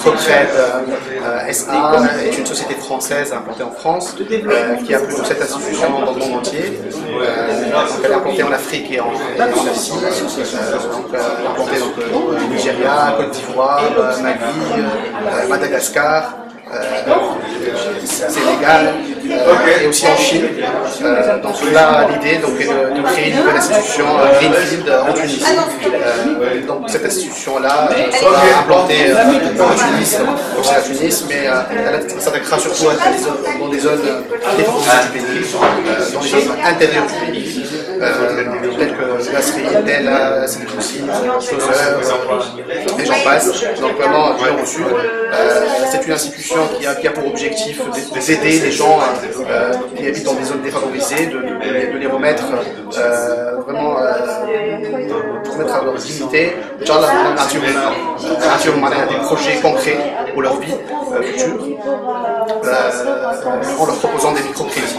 Microcred SA est une société française implantée en France qui a plus de 7 institutions dans le monde entier. Elle est implantée en Afrique et en Asie. Elle est implantée au Nigeria, Côte d'Ivoire, Mali, Madagascar. Sénégal et aussi en Chine. Donc là, l'idée est de créer une nouvelle institution Greenfield en Tunisie. Donc cette institution-là sera implantée en Tunis, aussi à Tunis, mais elle s'attaquera surtout dans des zones défavorisées du pays, dans les zones intérieures du pays, telles que Nasri, Tel, Sidi, Chausseur, et j'en passe. Donc vraiment bien au sud. C'est une institution qui a pour objectif d'aider les gens qui habitent dans des zones défavorisées, de les remettre vraiment remettre à leur dignité, des projets concrets pour leur vie future, en leur proposant des microcrédits.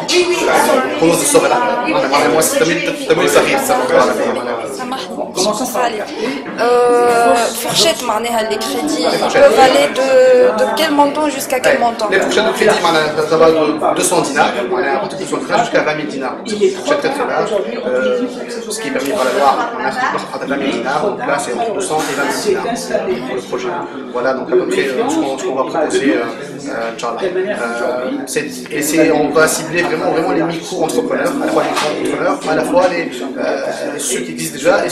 Fourchette, les crédits peuvent aller de quel montant jusqu'à quel montant? Les fourchettes de crédit, ça va de 200 dinars, jusqu'à 20 000 dinars. C'est une fourchette très très large, ce qui est permis par la loi. On a 20 000 dinars, donc là c'est entre 200 et 20 000 dinars pour le projet. Voilà donc à peu près ce qu'on va proposer, Inch'Allah. On va cibler vraiment les micro-entrepreneurs, à la fois les grands entrepreneurs, à la fois ceux qui existent déjà et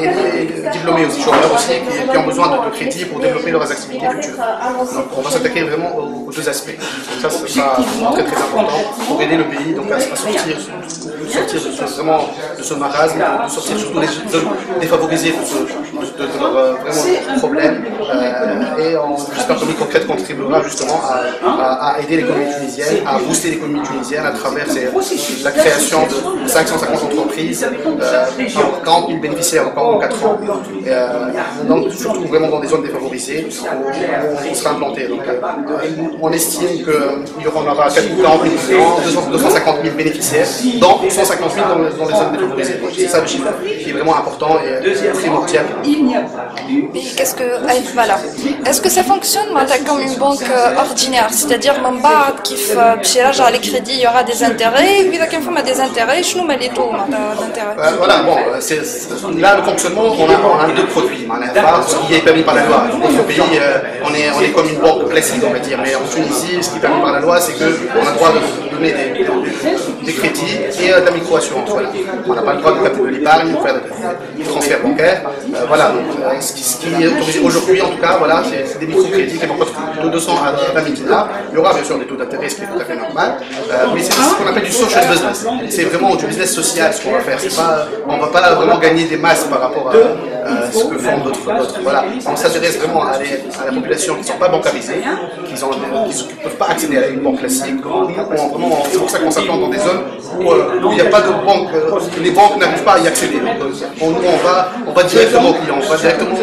les diplômés aussi, chômeurs aussi, qui ont besoin de crédits pour développer leurs activités futures. Donc on va s'attaquer vraiment aux deux aspects. Donc ça, ce sera très très important pour aider le pays donc à sortir de ce marasme, de sortir surtout les zones défavorisées de leurs vraiment problèmes. Et j'espère que Microcred contribuera justement à aider l'économie tunisienne, à booster l'économie tunisienne à travers la création de 550 entreprises, 40 000 bénéficiaires en 4 ans. Donc surtout vraiment dans des zones défavorisées où on sera implanté. Donc, on estime qu'il y aura 40 000 250 000 bénéficiaires, dont 150 000 dans les zones défavorisées. C'est ça le chiffre qui est vraiment important et primordial. Mais qu'est-ce que voilà. Est-ce que ça fonctionne comme une banque ordinaire, c'est-à-dire les crédits, il y aura des intérêts, et puis il y a des intérêts, je nous mets les taux d'intérêt. Voilà, bon, là le fonctionnement, on a deux produits, ce qui est permis par la loi. Dans notre pays, on est comme une banque classique, on va dire, mais en Tunisie, ce qui est permis par la loi, c'est qu'on a le droit de donner des crédits et de la micro-assurance. Voilà. On n'a pas le droit de taper de l'épargne, de faire des transferts bancaires. Voilà, donc, ce qui est autorisé aujourd'hui, en tout cas, voilà, c'est des micro-crédits qui vont de 200 à 20 000 dinars. Il y aura bien sûr des taux d'intérêt, ce qui est tout à fait normal, mais c'est ce qu'on appelle du social business. C'est vraiment du business social ce qu'on va faire. On ne va pas vraiment gagner des masses par rapport à ce que font d'autres. Voilà. On s'intéresse vraiment à la population qui ne sont pas bancarisées, qui ne peuvent pas accéder à une banque classique. C'est pour ça qu'on s'implante dans des zones où il n'y a pas de banque, les banques n'arrivent pas à y accéder. Donc, nous, on va directement au client, on va directement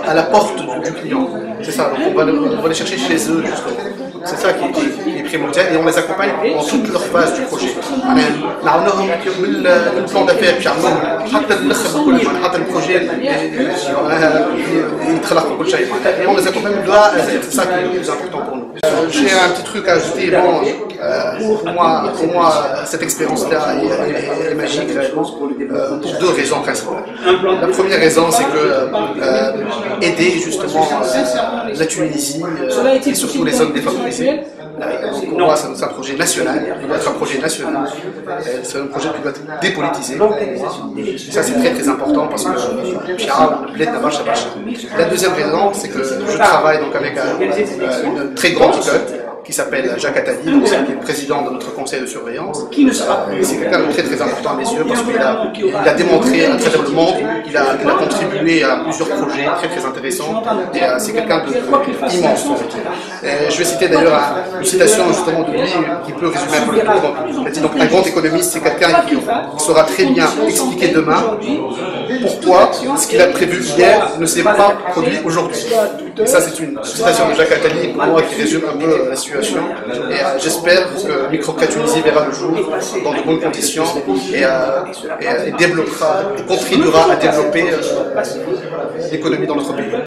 à la porte du client. C'est ça, donc on va les chercher chez eux justement. C'est ça qui est primordial et on les accompagne dans toute leur phase du projet. On a le plan d'affaires qui le projet et on les accompagne de là, c'est ça qui est le plus important pour nous. J'ai un petit truc à ajouter. Pour moi, cette expérience-là est magique pour deux raisons principales. La première raison, c'est que aider justement la Tunisie et surtout les zones défavorisées. Pour moi, c'est un projet national, il doit être un projet national, c'est un projet qui doit être dépolitisé. Ça, c'est très très important parce que la deuxième raison, c'est que je travaille donc avec une très grande école qui s'appelle Jacques Attali, qui est le président de notre conseil de surveillance. C'est quelqu'un de très très important à mes yeux parce qu'il a démontré à travers le monde qu'il a contribué à plusieurs projets très très intéressants et c'est quelqu'un d'immense. Je vais citer d'ailleurs une citation justement de lui qui peut résumer un peu le propos. Il a dit donc un grand économiste, c'est quelqu'un qui saura très bien expliquer demain pourquoi ce qu'il a prévu hier ne s'est pas produit aujourd'hui. Et ça, c'est une citation de Jacques Attali pour moi qui résume un peu la situation. Et j'espère que Microcred Tunisie verra le jour dans de bonnes conditions et développera, et contribuera à développer l'économie dans notre pays.